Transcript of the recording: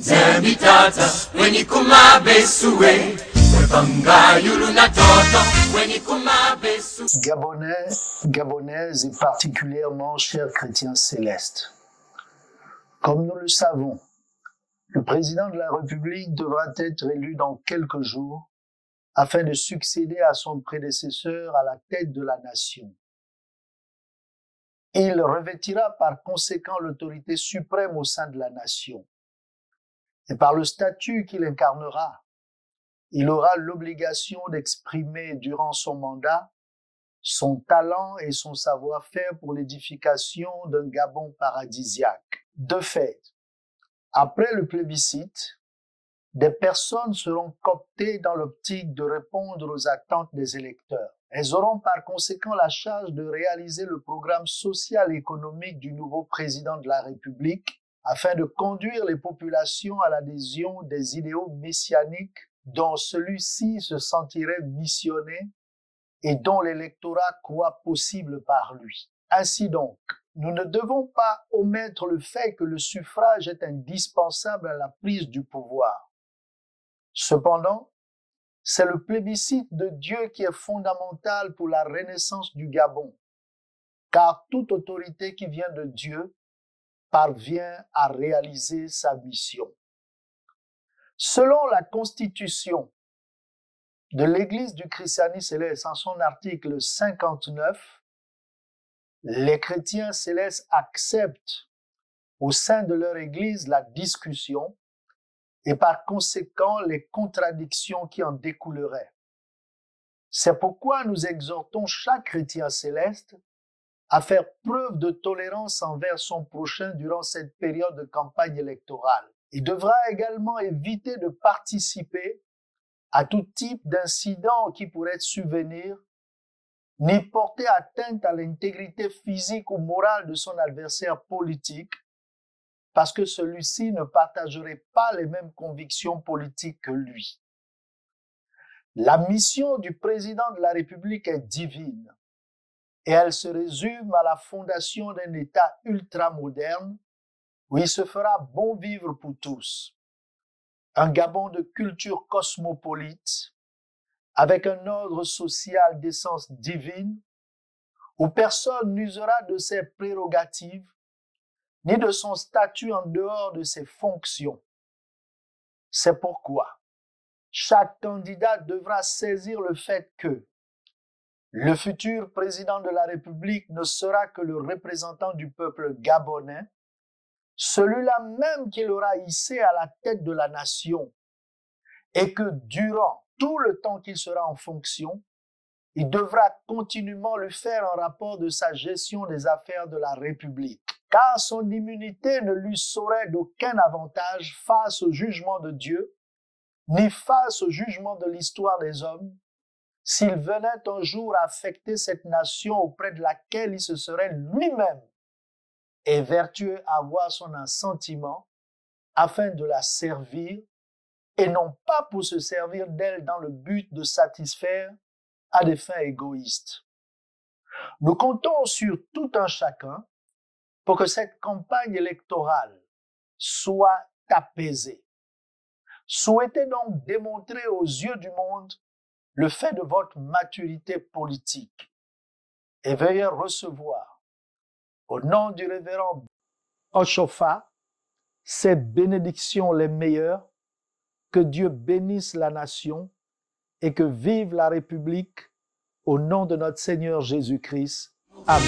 Zembitata, weni kumabe suwe, webanga yulu na toto, weni kumabe suwe. Gabonaises et particulièrement chers chrétiens célestes. Comme nous le savons, le président de la République devra être élu dans quelques jours afin de succéder à son prédécesseur à la tête de la nation. Il revêtira par conséquent l'autorité suprême au sein de la nation. Et par le statut qu'il incarnera, il aura l'obligation d'exprimer durant son mandat son talent et son savoir-faire pour l'édification d'un Gabon paradisiaque. De fait, après le plébiscite, des personnes seront cooptées dans l'optique de répondre aux attentes des électeurs. Elles auront par conséquent la charge de réaliser le programme social et économique du nouveau président de la République afin de conduire les populations à l'adhésion des idéaux messianiques dont celui-ci se sentirait missionné et dont l'électorat croit possible par lui. Ainsi donc, nous ne devons pas omettre le fait que le suffrage est indispensable à la prise du pouvoir. Cependant, c'est le plébiscite de Dieu qui est fondamental pour la renaissance du Gabon, car toute autorité qui vient de Dieu parvient à réaliser sa mission. Selon la Constitution de l'Église du christianisme céleste, en son article 59, les chrétiens célestes acceptent au sein de leur Église la discussion et par conséquent les contradictions qui en découleraient. C'est pourquoi nous exhortons chaque chrétien céleste à faire preuve de tolérance envers son prochain durant cette période de campagne électorale. Il devra également éviter de participer à tout type d'incident qui pourrait survenir, ni porter atteinte à l'intégrité physique ou morale de son adversaire politique, parce que celui-ci ne partagerait pas les mêmes convictions politiques que lui. La mission du président de la République est divine, et elle se résume à la fondation d'un État ultramoderne où il se fera bon vivre pour tous. Un Gabon de culture cosmopolite, avec un ordre social d'essence divine, où personne n'usera de ses prérogatives, ni de son statut en dehors de ses fonctions. C'est pourquoi chaque candidat devra saisir le fait que le futur président de la République ne sera que le représentant du peuple gabonais, celui-là même qu'il aura hissé à la tête de la nation, et que durant tout le temps qu'il sera en fonction, il devra continuellement lui faire un rapport de sa gestion des affaires de la République, car son immunité ne lui saurait d'aucun avantage face au jugement de Dieu, ni face au jugement de l'histoire des hommes, s'il venait un jour à affecter cette nation auprès de laquelle il se serait lui-même évertueux à avoir son assentiment afin de la servir et non pas pour se servir d'elle dans le but de satisfaire à des fins égoïstes. Nous comptons sur tout un chacun pour que cette campagne électorale soit apaisée. Souhaitez donc démontrer aux yeux du monde le fait de votre maturité politique et veuillez recevoir au nom du révérend Ochofa ces bénédictions les meilleures, que Dieu bénisse la nation et que vive la République au nom de notre Seigneur Jésus-Christ. Amen.